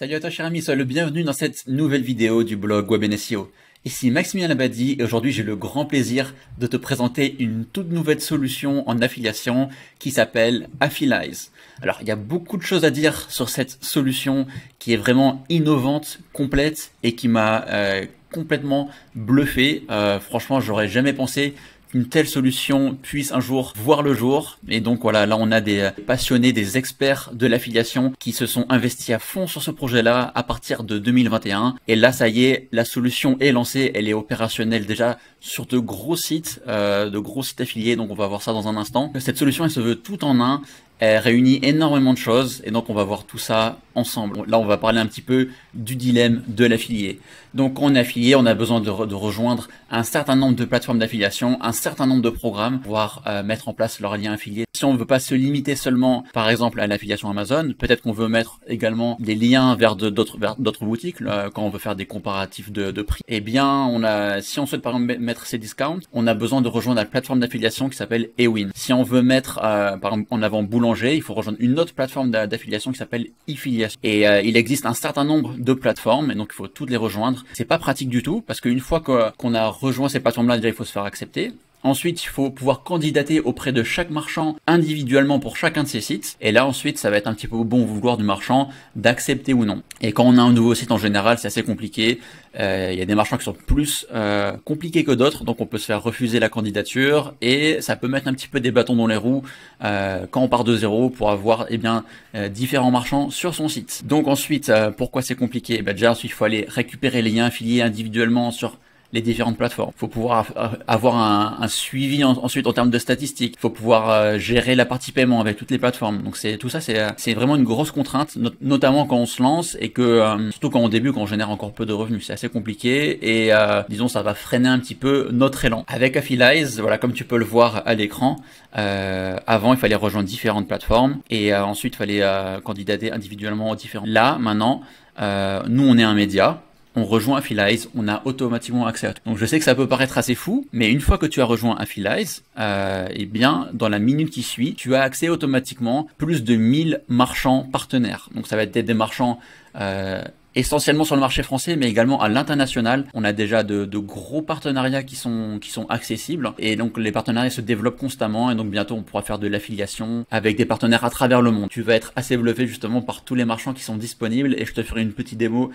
Salut à toi cher ami, sois le bienvenu dans cette nouvelle vidéo du blog Web SEO. Ici Maximilien Labadie et aujourd'hui j'ai le grand plaisir de te présenter une toute nouvelle solution en affiliation qui s'appelle Affilize. Alors il y a beaucoup de choses à dire sur cette solution qui est vraiment innovante, complète et qui m'a complètement bluffé. Franchement j'aurais jamais pensé qu'une telle solution puisse un jour voir le jour. Et donc voilà, là on a des passionnés, des experts de l'affiliation qui se sont investis à fond sur ce projet-là à partir de 2021. Et là ça y est, la solution est lancée, elle est opérationnelle déjà sur de gros sites affiliés. Donc on va voir ça dans un instant. Cette solution elle se veut tout en un. Elle réunit énormément de choses et donc on va voir tout ça ensemble. Là, on va parler un petit peu du dilemme de l'affilié. Donc, quand on est affilié, on a besoin de rejoindre un certain nombre de plateformes d'affiliation, un certain nombre de programmes pour pouvoir mettre en place leur lien affilié. Si on ne veut pas se limiter seulement, par exemple, à l'affiliation Amazon, peut-être qu'on veut mettre également des liens vers d'autres boutiques quand on veut faire des comparatifs de prix. Eh bien, si on souhaite par exemple mettre ces discounts, on a besoin de rejoindre la plateforme d'affiliation qui s'appelle Ewin. Si on veut mettre par exemple en avant Boulanger, il faut rejoindre une autre plateforme d'affiliation qui s'appelle eFiliation. Et il existe un certain nombre de plateformes et donc il faut toutes les rejoindre. C'est pas pratique du tout parce qu'une fois qu'on a rejoint ces plateformes-là, déjà il faut se faire accepter. Ensuite, il faut pouvoir candidater auprès de chaque marchand individuellement pour chacun de ces sites. Et là, ensuite, ça va être un petit peu au bon vouloir du marchand d'accepter ou non. Et quand on a un nouveau site, en général, c'est assez compliqué. Il y a des marchands qui sont plus compliqués que d'autres. Donc, on peut se faire refuser la candidature. Et ça peut mettre un petit peu des bâtons dans les roues quand on part de zéro pour avoir différents marchands sur son site. Donc, ensuite, pourquoi c'est compliqué? Déjà, ensuite, il faut aller récupérer les liens affiliés individuellement sur les différentes plateformes. Il faut pouvoir avoir un suivi ensuite en termes de statistiques. Il faut pouvoir gérer la partie paiement avec toutes les plateformes. Donc tout ça, c'est vraiment une grosse contrainte, notamment quand on se lance et que surtout quand on débute, quand on génère encore peu de revenus, c'est assez compliqué et disons ça va freiner un petit peu notre élan. Avec Affilize, voilà, comme tu peux le voir à l'écran, avant il fallait rejoindre différentes plateformes et ensuite il fallait candidater individuellement aux différents. Là maintenant, nous on est un média. On rejoint Affilize, on a automatiquement accès à tout. Donc je sais que ça peut paraître assez fou, mais une fois que tu as rejoint Affilize, eh bien dans la minute qui suit, tu as accès automatiquement plus de 1000 marchands partenaires. Donc ça va être des marchands essentiellement sur le marché français, mais également à l'international. On a déjà de gros partenariats qui sont accessibles et donc les partenariats se développent constamment et donc bientôt on pourra faire de l'affiliation avec des partenaires à travers le monde. Tu vas être assez bluffé justement par tous les marchands qui sont disponibles et je te ferai une petite démo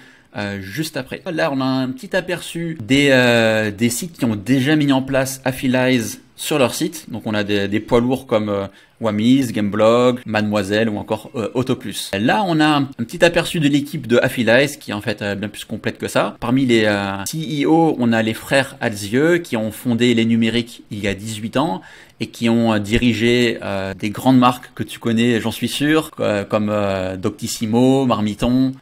juste après. Là, on a un petit aperçu des sites qui ont déjà mis en place Affilize sur leur site. Donc on a des poids lourds comme Wamiz, Gameblog, Mademoiselle ou encore Autoplus. Là on a un petit aperçu de l'équipe de Affilize qui est en fait bien plus complète que ça. Parmi les CEO, on a les frères Alzieux qui ont fondé les numériques il y a 18 ans et qui ont dirigé des grandes marques que tu connais, j'en suis sûr, comme Doctissimo, Marmiton,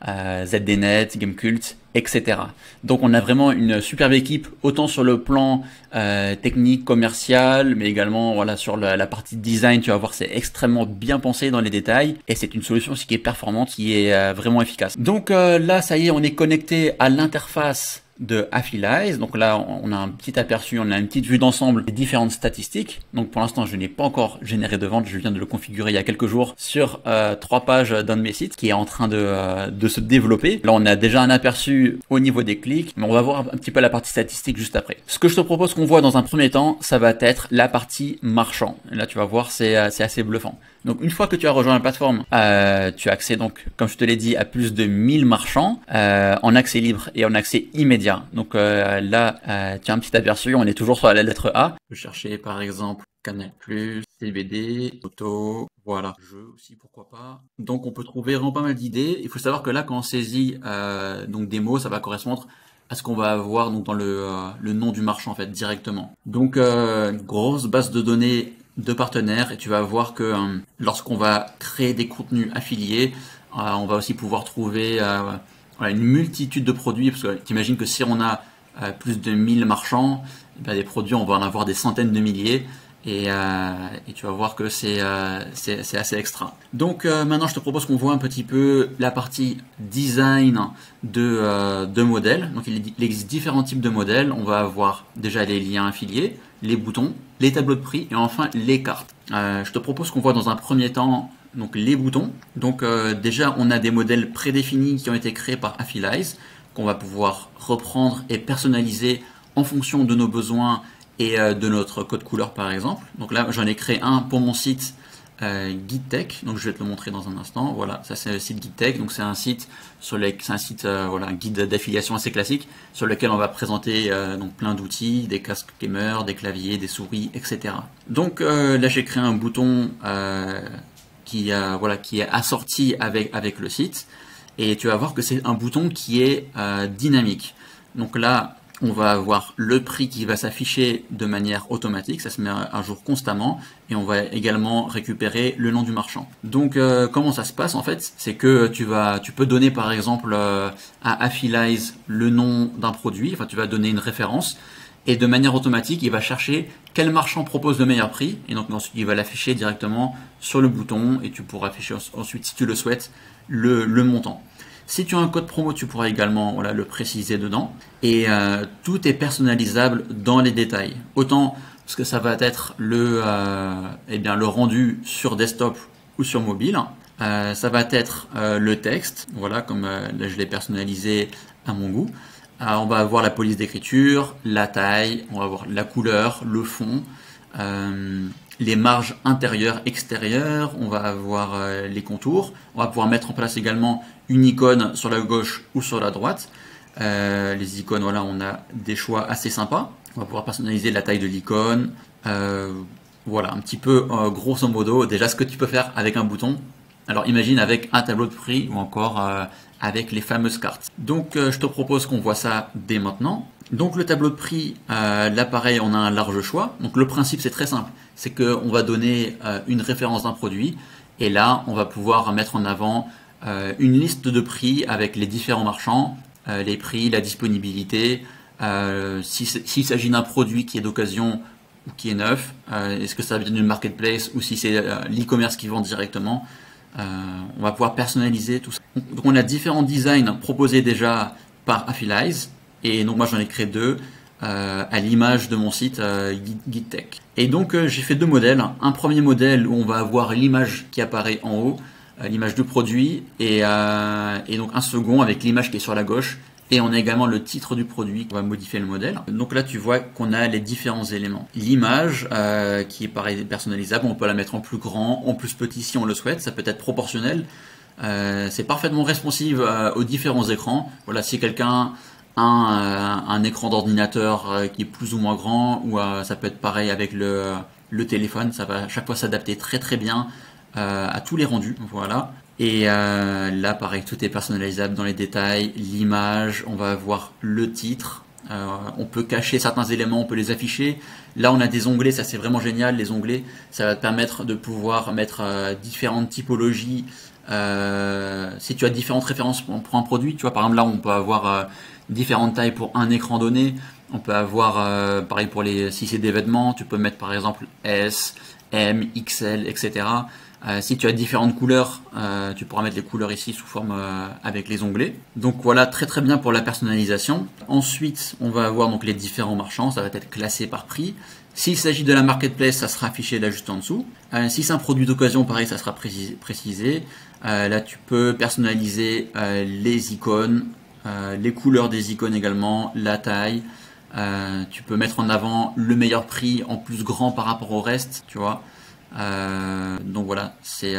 ZDNet, Gamecult, etc. Donc on a vraiment une superbe équipe, autant sur le plan technique, commercial, mais également voilà sur la partie design, tu vas voir c'est extrêmement bien pensé dans les détails et c'est une solution aussi qui est performante, qui est vraiment efficace. Donc là ça y est, on est connecté à l'interface de Affilize. Donc là, on a un petit aperçu, on a une petite vue d'ensemble des différentes statistiques. Donc pour l'instant, je n'ai pas encore généré de vente. Je viens de le configurer il y a quelques jours sur 3 pages d'un de mes sites qui est en train de se développer. Là, on a déjà un aperçu au niveau des clics, mais on va voir un petit peu la partie statistique juste après. Ce que je te propose qu'on voit dans un premier temps, ça va être la partie marchand. Et là, tu vas voir, c'est assez bluffant. Donc une fois que tu as rejoint la plateforme, tu as accès donc, comme je te l'ai dit, à plus de 1000 marchands en accès libre et en accès immédiat. Donc là, tu as un petit aperçu, on est toujours sur la lettre A. Je vais chercher par exemple Canal+, CBD, Auto, voilà, jeu aussi, pourquoi pas. Donc on peut trouver vraiment pas mal d'idées. Il faut savoir que là, quand on saisit donc des mots, ça va correspondre à ce qu'on va avoir donc dans le nom du marchand en fait directement. Donc grosse base de données de partenaires et tu vas voir que lorsqu'on va créer des contenus affiliés, on va aussi pouvoir trouver une multitude de produits parce que t'imagines que si on a plus de 1000 marchands, des produits on va en avoir des centaines de milliers et tu vas voir que c'est assez extra. Donc maintenant je te propose qu'on voit un petit peu la partie design de modèles. Donc il existe différents types de modèles. On va avoir déjà les liens affiliés, les boutons, les tableaux de prix et enfin les cartes. Je te propose qu'on voit dans un premier temps donc les boutons. Donc déjà on a des modèles prédéfinis qui ont été créés par Affilize qu'on va pouvoir reprendre et personnaliser en fonction de nos besoins et de notre code couleur par exemple. Donc là j'en ai créé un pour mon site GuideTech, donc je vais te le montrer dans un instant. Voilà, ça c'est le site GuideTech, donc c'est un site voilà, un guide d'affiliation assez classique sur lequel on va présenter donc plein d'outils, des casques gamers, des claviers, des souris, etc. Donc là j'ai créé un bouton qui est assorti avec le site, et tu vas voir que c'est un bouton qui est dynamique. Donc là on va avoir le prix qui va s'afficher de manière automatique, ça se met à jour constamment, et on va également récupérer le nom du marchand. Donc comment ça se passe en fait, c'est que tu peux donner par exemple à Affilize le nom d'un produit, enfin tu vas donner une référence, et de manière automatique il va chercher quel marchand propose le meilleur prix, et donc ensuite il va l'afficher directement sur le bouton, et tu pourras afficher ensuite si tu le souhaites le montant. Si tu as un code promo, tu pourras également le préciser dedans. Et tout est personnalisable dans les détails. Autant parce que ça va être le rendu sur desktop ou sur mobile. Ça va être le texte. Voilà, comme là je l'ai personnalisé à mon goût. On va avoir la police d'écriture, la taille, on va avoir la couleur, le fond. Les marges intérieures, extérieures, on va avoir les contours, on va pouvoir mettre en place également une icône sur la gauche ou sur la droite. Les icônes, voilà, on a des choix assez sympas. On va pouvoir personnaliser la taille de l'icône. Voilà, un petit peu grosso modo, déjà ce que tu peux faire avec un bouton. Alors imagine avec un tableau de prix ou encore avec les fameuses cartes. Donc je te propose qu'on voit ça dès maintenant. Donc le tableau de prix, là pareil, on a un large choix. Donc le principe c'est très simple, c'est qu'on va donner une référence d'un produit, et là on va pouvoir mettre en avant une liste de prix avec les différents marchands, les prix, la disponibilité, s'il s'agit d'un produit qui est d'occasion ou qui est neuf, est-ce que ça vient d'une marketplace ou si c'est l'e-commerce qui vend directement. On va pouvoir personnaliser tout ça. Donc on a différents designs proposés déjà par Affilize, et donc moi j'en ai créé deux à l'image de mon site GuideTech. Et donc j'ai fait deux modèles. Un premier modèle où on va avoir l'image qui apparaît en haut, l'image du produit, et donc un second avec l'image qui est sur la gauche, et on a également le titre du produit. On va modifier le modèle. Donc là tu vois qu'on a les différents éléments. L'image qui est pareil personnalisable, on peut la mettre en plus grand, en plus petit si on le souhaite, ça peut être proportionnel. C'est parfaitement responsive aux différents écrans. Voilà, si quelqu'un un écran d'ordinateur qui est plus ou moins grand, ou ça peut être pareil avec le téléphone, ça va à chaque fois s'adapter très très bien à tous les rendus. Voilà. Et là pareil, tout est personnalisable dans les détails, l'image, on va avoir le titre, on peut cacher certains éléments, on peut les afficher. Là on a des onglets, ça c'est vraiment génial, les onglets, ça va te permettre de pouvoir mettre différentes typologies. Si tu as différentes références pour un produit, tu vois, par exemple là on peut avoir différentes tailles pour un écran donné. On peut avoir pareil pour si c'est des vêtements, tu peux mettre par exemple S, M, XL, etc. Si tu as différentes couleurs, tu pourras mettre les couleurs ici sous forme avec les onglets. Donc voilà, très très bien pour la personnalisation. Ensuite, on va avoir donc les différents marchands, ça va être classé par prix. S'il s'agit de la marketplace, ça sera affiché là juste en dessous. Si c'est un produit d'occasion, pareil, ça sera précisé. Là, tu peux personnaliser les icônes, les couleurs des icônes également, la taille. Tu peux mettre en avant le meilleur prix en plus grand par rapport au reste, tu vois. Donc voilà, c'est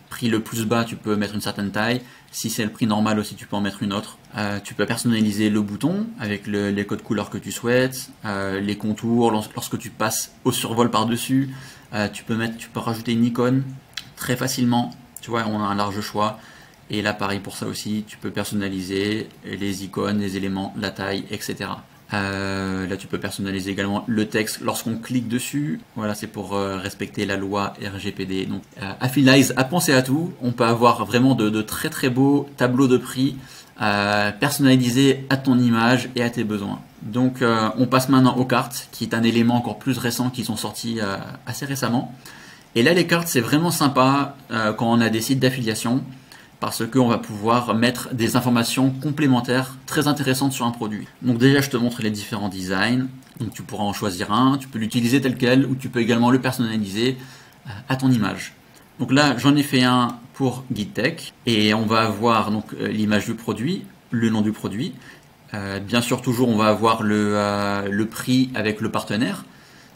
prix le plus bas, tu peux mettre une certaine taille. Si c'est le prix normal aussi, tu peux en mettre une autre. Tu peux personnaliser le bouton avec les codes couleurs que tu souhaites, les contours, lorsque tu passes au survol par-dessus. Tu peux rajouter une icône très facilement. Tu vois, on a un large choix. Et là, pareil pour ça aussi, tu peux personnaliser les icônes, les éléments, la taille, etc. Là, tu peux personnaliser également le texte lorsqu'on clique dessus. Voilà, c'est pour respecter la loi RGPD. Donc, Affilize a pensé à tout. On peut avoir vraiment de très très beaux tableaux de prix personnalisés à ton image et à tes besoins. Donc, on passe maintenant aux cartes, qui est un élément encore plus récent qui sont sortis assez récemment. Et là, les cartes, c'est vraiment sympa quand on a des sites d'affiliation, parce qu'on va pouvoir mettre des informations complémentaires très intéressantes sur un produit. Donc déjà, je te montre les différents designs. Donc tu pourras en choisir un, tu peux l'utiliser tel quel, ou tu peux également le personnaliser à ton image. Donc là, j'en ai fait un pour GuideTech et on va avoir donc l'image du produit, le nom du produit. Bien sûr, toujours, on va avoir le prix avec le partenaire.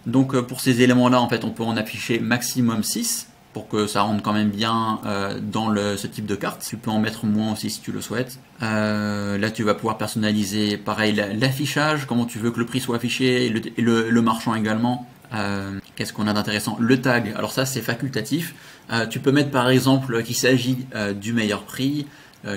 Donc pour ces éléments-là, en fait, on peut en afficher maximum 6 pour que ça rentre quand même bien dans ce type de carte. Tu peux en mettre moins aussi si tu le souhaites. Là, tu vas pouvoir personnaliser, pareil, l'affichage, comment tu veux que le prix soit affiché, et le marchand également. Qu'est-ce qu'on a d'intéressant? Le tag, alors ça c'est facultatif. Tu peux mettre par exemple qu'il s'agit du meilleur prix,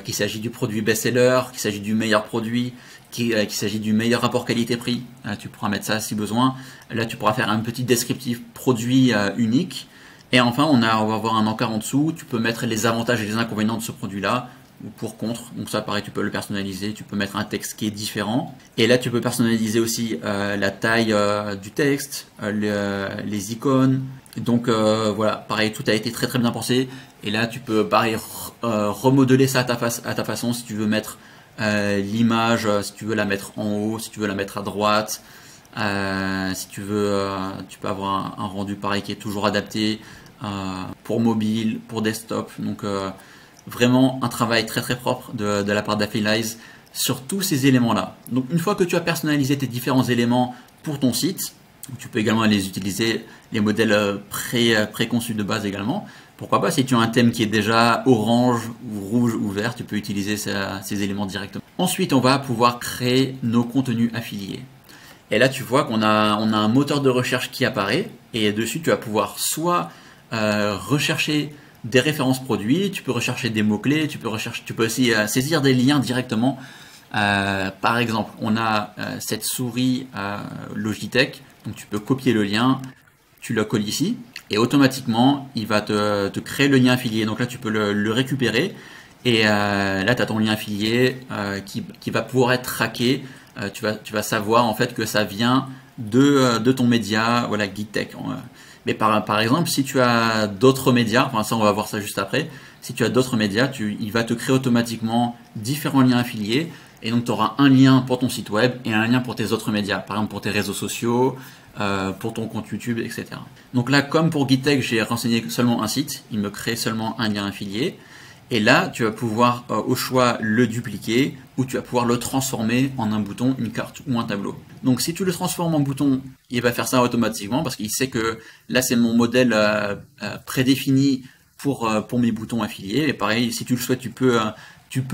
qu'il s'agit du produit best-seller, qu'il s'agit du meilleur produit, qu'il s'agit du meilleur rapport qualité-prix. Tu pourras mettre ça si besoin. Là tu pourras faire un petit descriptif produit unique. Et enfin on va avoir un encart en dessous. Tu peux mettre les avantages et les inconvénients de ce produit-là, ou pour contre. Donc ça pareil, tu peux le personnaliser, tu peux mettre un texte qui est différent. Et là tu peux personnaliser aussi la taille du texte, les icônes. Donc voilà, pareil, tout a été très très bien pensé. Et là tu peux pareil remodeler ça à ta façon, si tu veux mettre l'image, si tu veux la mettre en haut, si tu veux la mettre à droite. Si tu veux, tu peux avoir un rendu pareil qui est toujours adapté pour mobile, pour desktop. Donc vraiment un travail très très propre de la part d'Affilize sur tous ces éléments-là. Donc une fois que tu as personnalisé tes différents éléments pour ton site, tu peux également les utiliser, les modèles préconçus de base également. Pourquoi pas, si tu as un thème qui est déjà orange, ou rouge ou vert, tu peux utiliser ces éléments directement. Ensuite, on va pouvoir créer nos contenus affiliés. Et là, tu vois qu'on a un moteur de recherche qui apparaît, et dessus, tu vas pouvoir soit rechercher des références produits, tu peux rechercher des mots-clés, tu peux aussi saisir des liens directement. Par exemple, on a cette souris Logitech, donc tu peux copier le lien, tu le colles ici, et automatiquement, il va te créer le lien affilié. Donc là, tu peux le récupérer, et là, tu as ton lien affilié qui va pouvoir être traqué. Tu vas savoir en fait que ça vient de ton média, voilà, GuideTech. Mais par exemple, si tu as d'autres médias, enfin ça on va voir ça juste après, si tu as d'autres médias, il va te créer automatiquement différents liens affiliés, et donc tu auras un lien pour ton site web et un lien pour tes autres médias, par exemple pour tes réseaux sociaux, pour ton compte YouTube, etc. Donc là, comme pour GuideTech, j'ai renseigné seulement un site, il me crée seulement un lien affilié. Et là, tu vas pouvoir au choix le dupliquer, ou tu vas pouvoir le transformer en un bouton, une carte ou un tableau. Donc si tu le transformes en bouton, il va faire ça automatiquement parce qu'il sait que là c'est mon modèle prédéfini pour mes boutons affiliés. Et pareil, si tu le souhaites, tu peux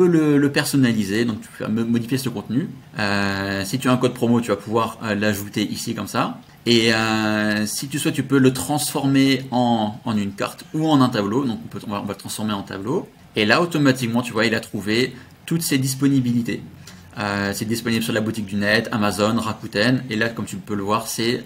le personnaliser, donc tu peux modifier ce contenu. Si tu as un code promo, tu vas pouvoir l'ajouter ici comme ça. Et si tu souhaites, tu peux le transformer en une carte ou en un tableau. Donc on va le transformer en tableau. Et là, automatiquement, tu vois, il a trouvé toutes ses disponibilités. C'est disponible sur la boutique du net, Amazon, Rakuten. Et là, comme tu peux le voir, c'est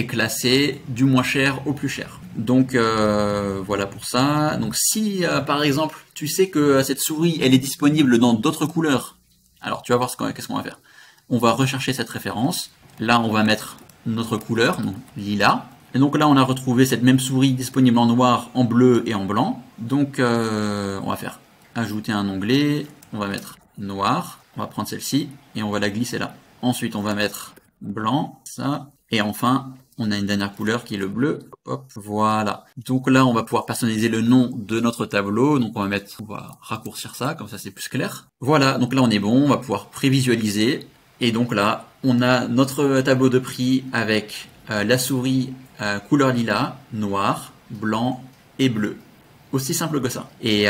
classé du moins cher au plus cher. Donc voilà pour ça. Donc si par exemple, tu sais que cette souris, elle est disponible dans d'autres couleurs, alors tu vas voir qu'est-ce qu'on va faire. On va rechercher cette référence. Là, on va mettre notre couleur, donc lilas. Et donc là, on a retrouvé cette même souris disponible en noir, en bleu et en blanc. Donc, on va faire ajouter un onglet. On va mettre noir. On va prendre celle-ci et on va la glisser là. Ensuite, on va mettre blanc, ça. Et enfin, on a une dernière couleur qui est le bleu. Hop, voilà. Donc là, on va pouvoir personnaliser le nom de notre tableau. Donc on va raccourcir ça, comme ça c'est plus clair. Voilà, donc là on est bon, on va pouvoir prévisualiser. Et donc là, on a notre tableau de prix avec la souris couleur lilas, noir, blanc et bleu. Aussi simple que ça. Et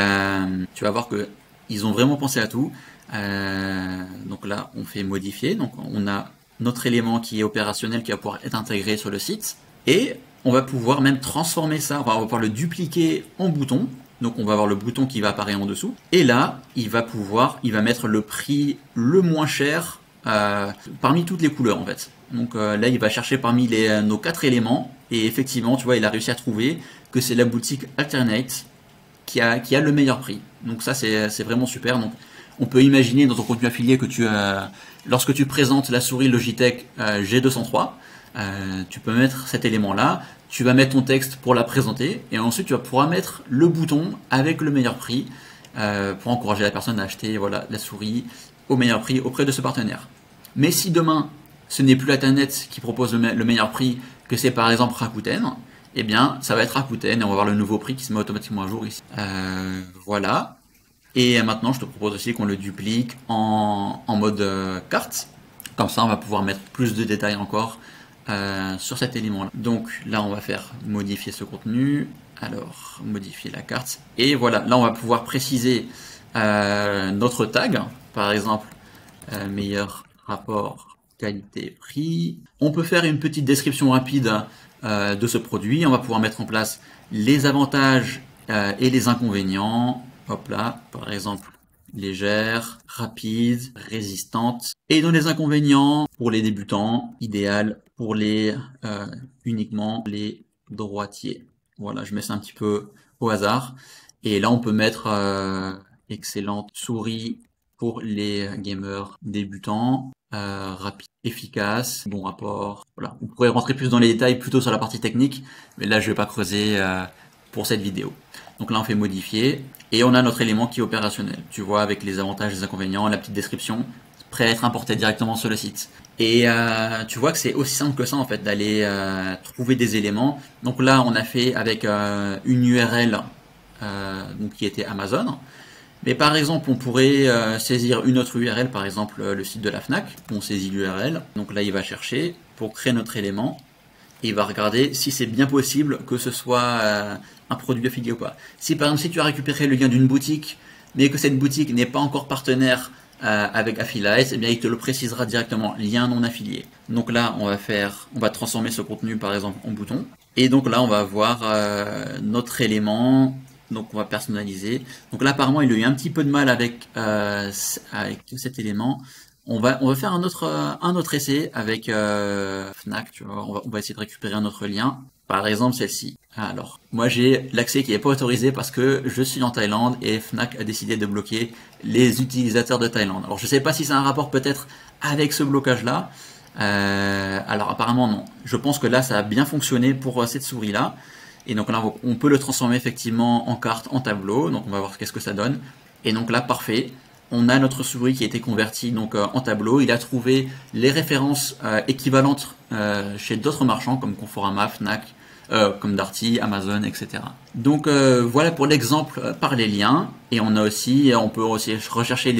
tu vas voir que ils ont vraiment pensé à tout. Donc là, on fait modifier. Donc on a notre élément qui est opérationnel qui va pouvoir être intégré sur le site. Et on va pouvoir même transformer ça. On va pouvoir le dupliquer en bouton. Donc on va avoir le bouton qui va apparaître en dessous. Et là, il va mettre le prix le moins cher parmi toutes les couleurs en fait. Donc là, il va chercher parmi nos 4 éléments. Et effectivement, tu vois, il a réussi à trouver que c'est la boutique Alternate qui a le meilleur prix. Donc ça, c'est vraiment super. Donc on peut imaginer dans ton contenu affilié que lorsque tu présentes la souris Logitech G203, tu peux mettre cet élément-là, tu vas mettre ton texte pour la présenter, et ensuite tu vas pouvoir mettre le bouton avec le meilleur prix pour encourager la personne à acheter la souris au meilleur prix auprès de ce partenaire. Mais si demain, ce n'est plus Alternate qui propose le meilleur prix, que c'est par exemple Rakuten, eh bien, ça va être Rakuten et on va voir le nouveau prix qui se met automatiquement à jour ici. Voilà. Et maintenant, je te propose aussi qu'on le duplique en mode carte. Comme ça, on va pouvoir mettre plus de détails encore sur cet élément-là. Donc là, on va faire modifier ce contenu. Alors, modifier la carte. Et voilà, là, on va pouvoir préciser notre tag. Par exemple, meilleur rapport qualité-prix. On peut faire une petite description rapide de ce produit. On va pouvoir mettre en place les avantages et les inconvénients. Hop là, par exemple, légère, rapide, résistante. Et dans les inconvénients, pour les débutants, idéal pour les uniquement les droitiers. Voilà, je mets ça un petit peu au hasard. Et là, on peut mettre excellente souris pour les gamers débutants, rapide, efficace, bon rapport. Voilà, vous pourrez rentrer plus dans les détails plutôt sur la partie technique, mais là, je vais pas creuser pour cette vidéo. Donc là, on fait modifier et on a notre élément qui est opérationnel. Tu vois, avec les avantages, les inconvénients, la petite description, prêt à être importé directement sur le site. Et tu vois que c'est aussi simple que ça en fait d'aller trouver des éléments. Donc là, on a fait avec une URL donc qui était Amazon. Mais par exemple, on pourrait saisir une autre URL, par exemple le site de la Fnac. On saisit l'URL. Donc là, il va chercher pour créer notre élément. Et il va regarder si c'est bien possible que ce soit un produit affilié ou pas. Si par exemple, si tu as récupéré le lien d'une boutique, mais que cette boutique n'est pas encore partenaire avec Affiliate, eh bien il te le précisera directement, lien non affilié. Donc là, on va transformer ce contenu par exemple en bouton. Et donc là, on va avoir notre élément. Donc on va personnaliser. Donc là, apparemment, il a eu un petit peu de mal avec cet élément. On va faire un autre essai avec Fnac, tu vois. On va essayer de récupérer un autre lien. Par exemple, celle-ci. Alors, moi j'ai l'accès qui n'est pas autorisé parce que je suis en Thaïlande et Fnac a décidé de bloquer les utilisateurs de Thaïlande. Alors, je sais pas si c'est un rapport peut-être avec ce blocage-là. Alors, apparemment non. Je pense que là, ça a bien fonctionné pour cette souris-là. Et donc là, on peut le transformer effectivement en carte, en tableau. Donc, on va voir qu'est-ce que ça donne. Et donc là, parfait. On a notre souris qui a été convertie donc en tableau. Il a trouvé les références équivalentes chez d'autres marchands comme Conforama, Fnac, comme Darty, Amazon, etc. Donc voilà pour l'exemple par les liens. Et on peut aussi rechercher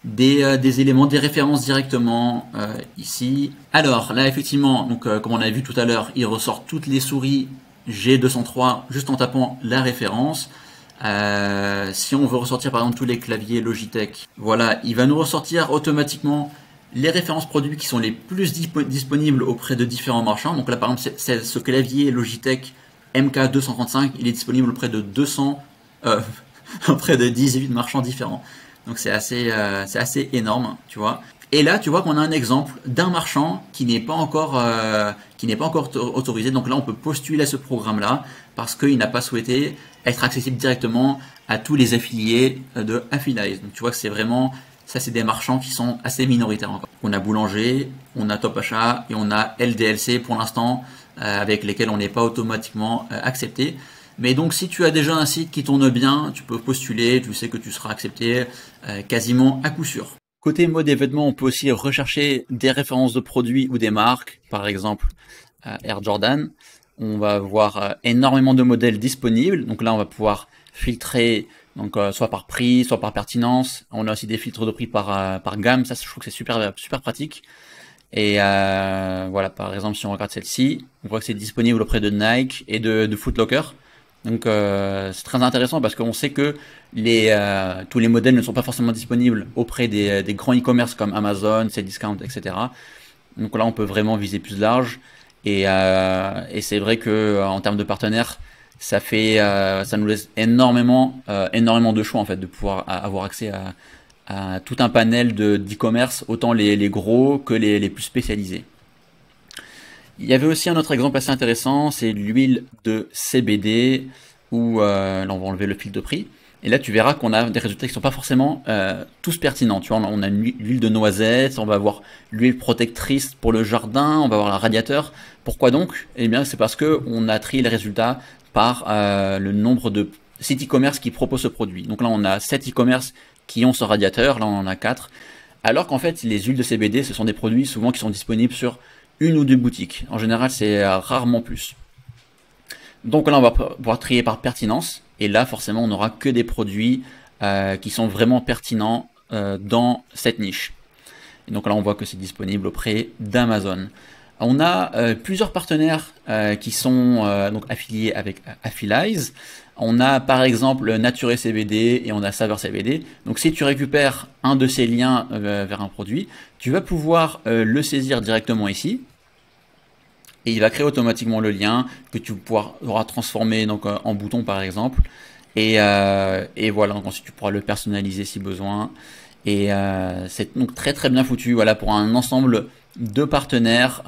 des éléments, des références directement ici. Alors là effectivement, donc comme on a vu tout à l'heure, il ressort toutes les souris G203 juste en tapant la référence. Si on veut ressortir par exemple tous les claviers Logitech, voilà, il va nous ressortir automatiquement les références produits qui sont les plus disponibles auprès de différents marchands. Donc là par exemple ce clavier Logitech MK235, il est disponible auprès de 200 auprès de 18 marchands différents. Donc c'est assez énorme, tu vois. Et là, tu vois qu'on a un exemple d'un marchand qui n'est pas encore autorisé. Donc là, on peut postuler à ce programme-là parce qu'il n'a pas souhaité être accessible directement à tous les affiliés de Affiliate. Donc tu vois que c'est vraiment, ça c'est des marchands qui sont assez minoritaires encore. On a Boulanger, on a Top Achat et on a LDLC pour l'instant avec lesquels on n'est pas automatiquement accepté. Mais donc si tu as déjà un site qui tourne bien, tu peux postuler, tu sais que tu seras accepté quasiment à coup sûr. Côté mode événement, on peut aussi rechercher des références de produits ou des marques, par exemple Air Jordan. On va voir énormément de modèles disponibles. Donc là, on va pouvoir filtrer donc soit par prix, soit par pertinence. On a aussi des filtres de prix par gamme. Ça, je trouve que c'est super pratique. Et voilà, par exemple, si on regarde celle-ci, on voit que c'est disponible auprès de Nike et de Foot Locker. Donc c'est très intéressant parce qu'on sait que tous les modèles ne sont pas forcément disponibles auprès des grands e-commerce comme Amazon, Cdiscount, etc. Donc là on peut vraiment viser plus large et c'est vrai que en termes de partenaires ça nous laisse énormément de choix en fait de pouvoir avoir accès à tout un panel d'e-commerce, autant les gros que les plus spécialisés. Il y avait aussi un autre exemple assez intéressant, c'est l'huile de CBD, où là on va enlever le fil de prix. Et là tu verras qu'on a des résultats qui ne sont pas forcément tous pertinents. Tu vois, on a l'huile de noisette, on va avoir l'huile protectrice pour le jardin, on va avoir le radiateur. Pourquoi donc? Eh bien c'est parce que on a trié les résultats par le nombre de sites e-commerce qui proposent ce produit. Donc là on a 7 e-commerce qui ont ce radiateur, là on en a 4. Alors qu'en fait les huiles de CBD ce sont des produits souvent qui sont disponibles sur une ou deux boutiques. En général, c'est rarement plus. Donc là, on va pouvoir trier par pertinence. Et là, forcément, on n'aura que des produits qui sont vraiment pertinents dans cette niche. Et donc là, on voit que c'est disponible auprès d'Amazon. On a plusieurs partenaires qui sont donc affiliés avec Affilize. On a par exemple Nature et CBD et on a Saveur CBD. Donc si tu récupères un de ces liens vers un produit, tu vas pouvoir le saisir directement ici. Et il va créer automatiquement le lien que tu pourras transformer donc, en bouton par exemple. Et voilà, donc ensuite tu pourras le personnaliser si besoin. Et c'est donc très très bien foutu, voilà, pour un ensemble de partenaires,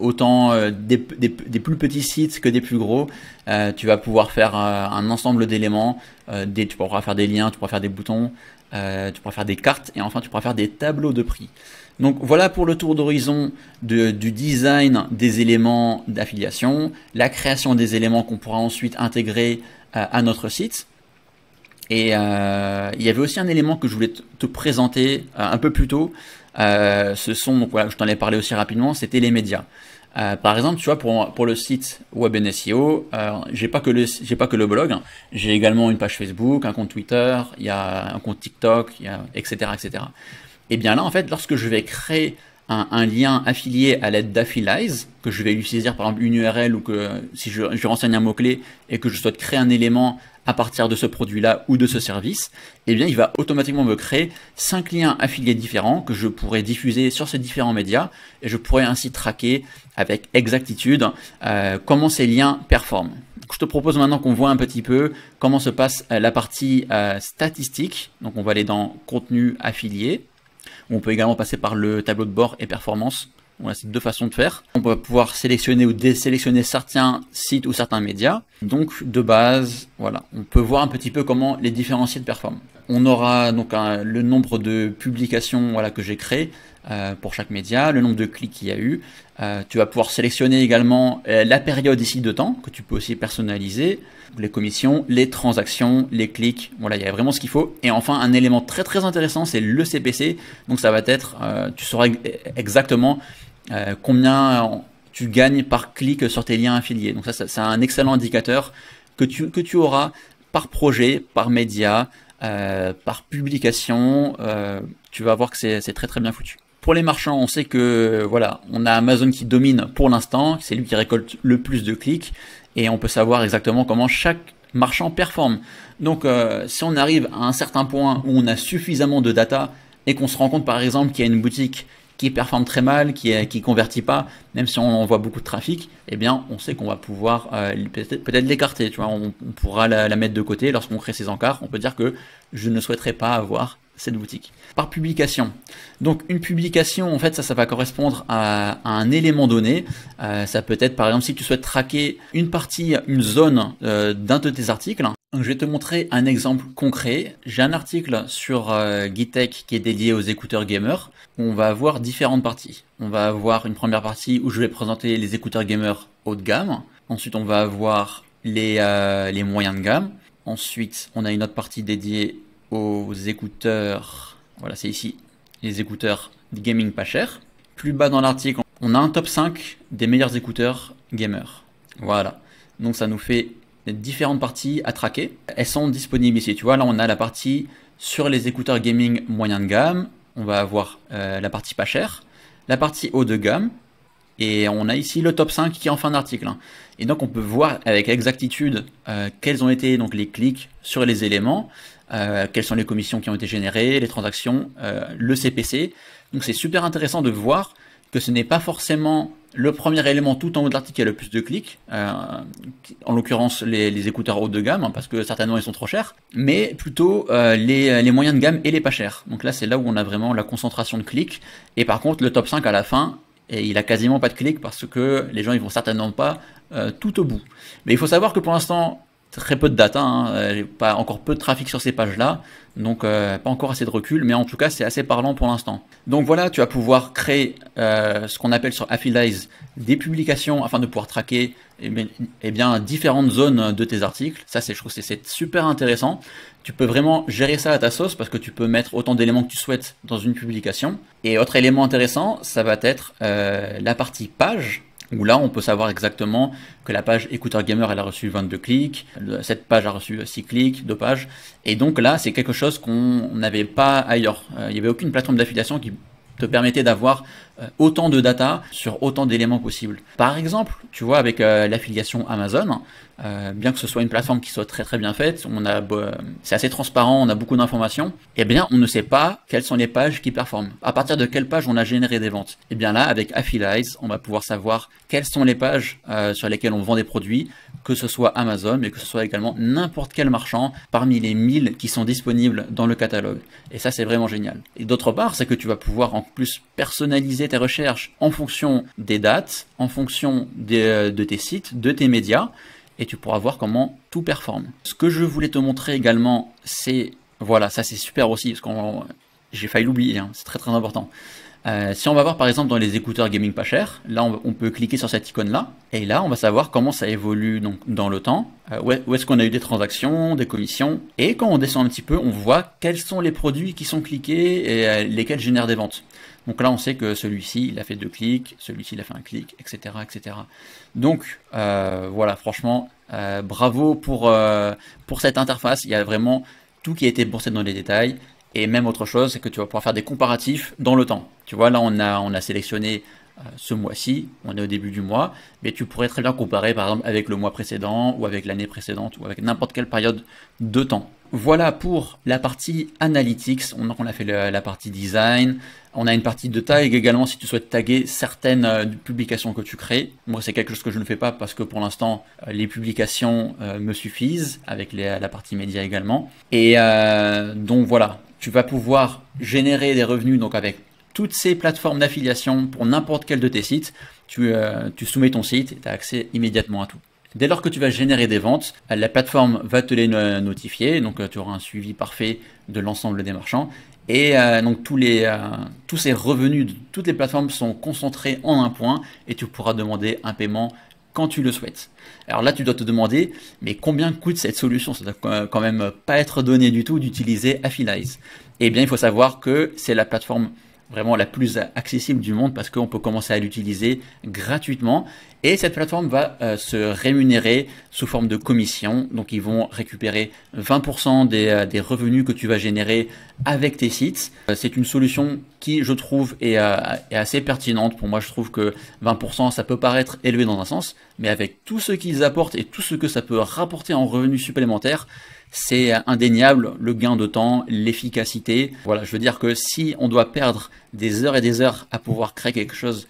autant des plus petits sites que des plus gros. Tu vas pouvoir faire un ensemble d'éléments, tu pourras faire des liens, tu pourras faire des boutons, tu pourras faire des cartes et enfin tu pourras faire des tableaux de prix. Donc voilà pour le tour d'horizon du design des éléments d'affiliation, la création des éléments qu'on pourra ensuite intégrer à notre site. Et il y avait aussi un élément que je voulais te présenter un peu plus tôt. Ce sont, donc voilà, je t'en ai parlé aussi rapidement, c'était les médias. Par exemple, tu vois, pour le site WebNSEO, j'ai pas que le blog, hein. J'ai également une page Facebook, un compte Twitter, il y a un compte TikTok, etc., etc. Et bien là, en fait, lorsque je vais créer un lien affilié à l'aide d'Affilize, que je vais lui saisir par exemple une URL ou que si je renseigne un mot-clé et que je souhaite créer un élément à partir de ce produit-là ou de ce service, eh bien il va automatiquement me créer 5 liens affiliés différents que je pourrais diffuser sur ces différents médias et je pourrais ainsi traquer avec exactitude comment ces liens performent. Donc, je te propose maintenant qu'on voit un petit peu comment se passe la partie statistique. Donc on va aller dans contenu affilié. On peut également passer par le tableau de bord et performance. Voilà, c'est deux façons de faire. On va pouvoir sélectionner ou désélectionner certains sites ou certains médias. Donc, de base, voilà, on peut voir un petit peu comment les différents sites performent. On aura donc le nombre de publications, voilà, que j'ai créé pour chaque média, le nombre de clics qu'il y a eu. Tu vas pouvoir sélectionner également la période ici de temps, que tu peux aussi personnaliser, les commissions, les transactions, les clics. Voilà, il y a vraiment ce qu'il faut. Et enfin, un élément très très intéressant, c'est le CPC. Donc ça va être, tu sauras exactement combien tu gagnes par clic sur tes liens affiliés. Donc ça c'est un excellent indicateur que tu auras par projet, par média, par publication. Tu vas voir que c'est très très bien foutu. Pour les marchands, on sait que voilà, on a Amazon qui domine pour l'instant, c'est lui qui récolte le plus de clics et on peut savoir exactement comment chaque marchand performe. Donc si on arrive à un certain point où on a suffisamment de data et qu'on se rend compte par exemple qu'il y a une boutique qui performe très mal, qui convertit pas, même si on envoie beaucoup de trafic, eh bien on sait qu'on va pouvoir peut-être l'écarter, tu vois, on pourra la mettre de côté lorsqu'on crée ces encarts, on peut dire que je ne souhaiterais pas avoir cette boutique. Par publication. Donc une publication, en fait, ça va correspondre à un élément donné. Ça peut être, par exemple, si tu souhaites traquer une partie, une zone d'un de tes articles. Donc, je vais te montrer un exemple concret. J'ai un article sur Geektech qui est dédié aux écouteurs gamers. On va avoir différentes parties. On va avoir une première partie où je vais présenter les écouteurs gamers haut de gamme. Ensuite, on va avoir les moyens de gamme. Ensuite, on a une autre partie dédiée aux écouteurs, voilà, c'est ici, les écouteurs gaming pas chers. Plus bas dans l'article, on a un top 5 des meilleurs écouteurs gamers. Voilà, donc ça nous fait différentes parties à traquer. Elles sont disponibles ici, tu vois, là on a la partie sur les écouteurs gaming moyen de gamme, on va avoir la partie pas chère, la partie haut de gamme, et on a ici le top 5 qui est en fin d'article. Et donc on peut voir avec exactitude quels ont été donc les clics sur les éléments, quelles sont les commissions qui ont été générées, les transactions, le CPC. Donc c'est super intéressant de voir que ce n'est pas forcément le premier élément tout en haut de l'article qui a le plus de clics, en l'occurrence les écouteurs haut de gamme, hein, parce que certainement ils sont trop chers, mais plutôt les moyens de gamme et les pas chers. Donc là c'est là où on a vraiment la concentration de clics, et par contre le top 5 à la fin, et il a quasiment pas de clics parce que les gens ils vont certainement pas tout au bout. Mais il faut savoir que pour l'instant, très peu de data, hein, pas encore peu de trafic sur ces pages-là, donc pas encore assez de recul, mais en tout cas c'est assez parlant pour l'instant. Donc voilà, tu vas pouvoir créer ce qu'on appelle sur Affilize des publications afin de pouvoir traquer bien différentes zones de tes articles. Ça, je trouve que c'est super intéressant. Tu peux vraiment gérer ça à ta sauce parce que tu peux mettre autant d'éléments que tu souhaites dans une publication. Et autre élément intéressant, ça va être la partie page. où là on peut savoir exactement que la page écouteur gamer elle a reçu 22 clics, cette page a reçu 6 clics, 2 pages, et donc là c'est quelque chose qu'on n'avait pas ailleurs. Il n'y avait aucune plateforme d'affiliation qui te permettait d'avoir autant de data sur autant d'éléments possibles. Par exemple, tu vois, avec l'affiliation Amazon, bien que ce soit une plateforme qui soit très très bien faite, c'est assez transparent, on a beaucoup d'informations, et bien on ne sait pas quelles sont les pages qui performent. À partir de quelle page on a généré des ventes. Et bien là, avec Affilize, on va pouvoir savoir quelles sont les pages sur lesquelles on vend des produits, que ce soit Amazon, mais que ce soit également n'importe quel marchand parmi les 1000 qui sont disponibles dans le catalogue. Et ça, c'est vraiment génial. Et d'autre part, c'est que tu vas pouvoir en plus personnaliser tes recherches en fonction des dates, en fonction de tes sites, de tes médias, et tu pourras voir comment tout performe. Ce que je voulais te montrer également, c'est, voilà, ça c'est super aussi, parce que j'ai failli l'oublier, hein, c'est très très important. Si on va voir par exemple dans les écouteurs gaming pas chers, là on peut cliquer sur cette icône là, et là on va savoir comment ça évolue donc, dans le temps, où est-ce qu'on a eu des transactions, des commissions, et quand on descend un petit peu, on voit quels sont les produits qui sont cliqués et lesquels génèrent des ventes. Donc là on sait que celui-ci il a fait 2 clics, celui-ci il a fait 1 clic, etc. etc. Donc voilà, franchement, bravo pour cette interface, il y a vraiment tout qui a été bossé dans les détails. Et même autre chose, c'est que tu vas pouvoir faire des comparatifs dans le temps. Tu vois, là, on a sélectionné ce mois-ci, on est au début du mois, mais tu pourrais très bien comparer, par exemple, avec le mois précédent, ou avec l'année précédente, ou avec n'importe quelle période de temps. Voilà pour la partie analytics. On a fait la partie design. On a une partie de tag également si tu souhaites taguer certaines publications que tu crées. Moi, c'est quelque chose que je ne fais pas parce que pour l'instant, les publications me suffisent, avec la partie média également. Et donc voilà, tu vas pouvoir générer des revenus donc avec toutes ces plateformes d'affiliation pour n'importe quel de tes sites. Tu soumets ton site et tu as accès immédiatement à tout. Dès lors que tu vas générer des ventes, la plateforme va te les notifier, donc tu auras un suivi parfait de l'ensemble des marchands. Et donc tous ces revenus de toutes les plateformes sont concentrés en un point et tu pourras demander un paiement quand tu le souhaites. Alors là, tu dois te demander, mais combien coûte cette solution? Ça doit quand même pas être donné du tout d'utiliser Affilize. Eh bien, il faut savoir que c'est la plateforme vraiment la plus accessible du monde parce qu'on peut commencer à l'utiliser gratuitement et cette plateforme va se rémunérer sous forme de commission. Donc ils vont récupérer 20% des revenus que tu vas générer avec tes sites. C'est une solution qui je trouve est assez pertinente. Pour moi, je trouve que 20% ça peut paraître élevé dans un sens, mais avec tout ce qu'ils apportent et tout ce que ça peut rapporter en revenus supplémentaires, c'est indéniable, le gain de temps, l'efficacité. Voilà, je veux dire que si on doit perdre des heures et des heures à pouvoir créer quelque chose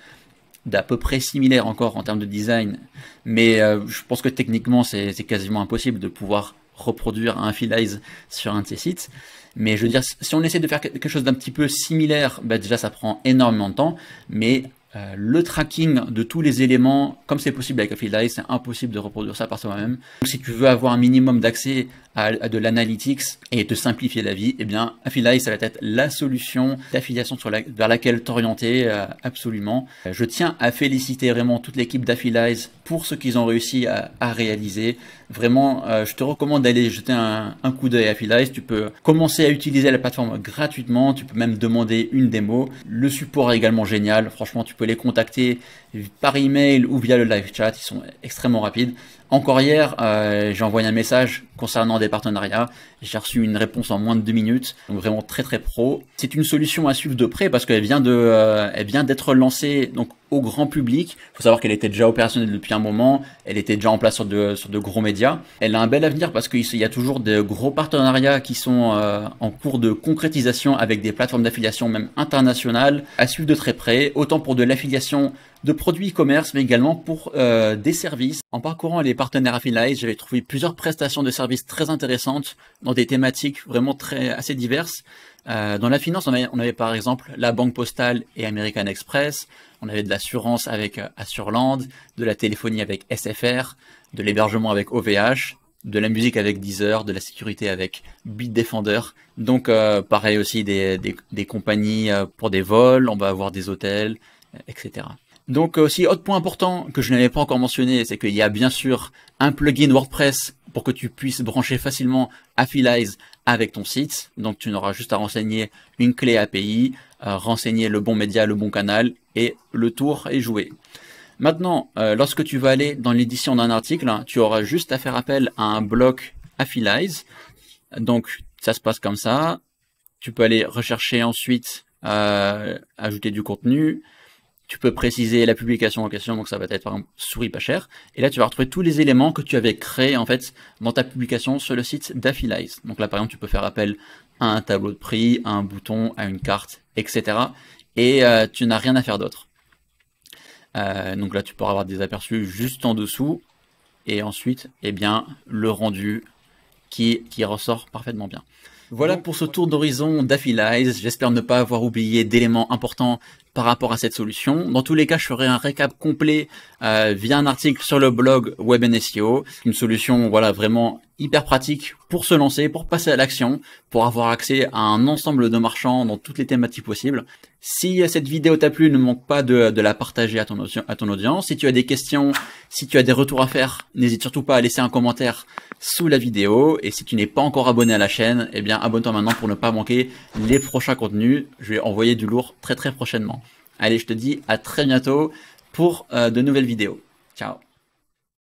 d'à peu près similaire encore en termes de design, mais je pense que techniquement c'est quasiment impossible de pouvoir reproduire un Affilize sur un de ces sites. Mais je veux dire, si on essaie de faire quelque chose d'un petit peu similaire, bah déjà ça prend énormément de temps, mais le tracking de tous les éléments, comme c'est possible avec Affilize, c'est impossible de reproduire ça par soi-même. Donc si tu veux avoir un minimum d'accès à de l'analytics et te simplifier la vie, eh bien Affilize, ça va être la solution d'affiliation vers laquelle t'orienter absolument. Je tiens à féliciter vraiment toute l'équipe d'Affilize pour ce qu'ils ont réussi à réaliser. Vraiment, je te recommande d'aller jeter un coup d'œil à Affilize. Tu peux commencer à utiliser la plateforme gratuitement, tu peux même demander une démo. Le support est également génial. Franchement, tu peux les contacter par email ou via le live chat, ils sont extrêmement rapides. Encore hier, j'ai envoyé un message concernant des partenariats. J'ai reçu une réponse en moins de 2 minutes, donc vraiment très très pro. C'est une solution à suivre de près parce qu'elle vient d'être lancée donc au grand public. Il faut savoir qu'elle était déjà opérationnelle depuis un moment, elle était déjà en place sur de gros médias. Elle a un bel avenir parce qu'il y a toujours de gros partenariats qui sont en cours de concrétisation avec des plateformes d'affiliation même internationales à suivre de très près, autant pour de l'affiliation de produits e-commerce, mais également pour des services. En parcourant les partenaires Affilize, j'avais trouvé plusieurs prestations de services très intéressantes dans des thématiques vraiment assez diverses. Dans la finance, on avait par exemple la Banque Postale et American Express, on avait de l'assurance avec Assurland, de la téléphonie avec SFR, de l'hébergement avec OVH, de la musique avec Deezer, de la sécurité avec Bitdefender. Donc pareil aussi des compagnies pour des vols, on va avoir des hôtels, etc. Donc aussi, autre point important que je n'avais pas encore mentionné, c'est qu'il y a bien sûr un plugin WordPress pour que tu puisses brancher facilement Affilize avec ton site. Donc tu n'auras juste à renseigner une clé API, renseigner le bon média, le bon canal et le tour est joué. Maintenant, lorsque tu vas aller dans l'édition d'un article, hein, tu auras juste à faire appel à un bloc Affilize. Donc, ça se passe comme ça. Tu peux aller rechercher ensuite, ajouter du contenu. Tu peux préciser la publication en question, donc ça va être par exemple souris pas cher. Et là, tu vas retrouver tous les éléments que tu avais créés en fait dans ta publication sur le site d'Affilize. Donc là, par exemple, tu peux faire appel à un tableau de prix, à un bouton, à une carte, etc. Et tu n'as rien à faire d'autre. Donc là, tu pourras avoir des aperçus juste en dessous. Et ensuite, eh bien, le rendu qui ressort parfaitement bien. Voilà pour ce tour d'horizon d'Affilize. J'espère ne pas avoir oublié d'éléments importants par rapport à cette solution. Dans tous les cas, je ferai un récap complet via un article sur le blog Web SEO. Une solution voilà vraiment hyper pratique pour se lancer, pour passer à l'action, pour avoir accès à un ensemble de marchands dans toutes les thématiques possibles. Si cette vidéo t'a plu, ne manque pas de la partager à ton audience. Si tu as des questions, si tu as des retours à faire, n'hésite surtout pas à laisser un commentaire sous la vidéo. Et si tu n'es pas encore abonné à la chaîne, eh bien abonne-toi maintenant pour ne pas manquer les prochains contenus. Je vais envoyer du lourd très prochainement. Allez, je te dis à très bientôt pour de nouvelles vidéos. Ciao.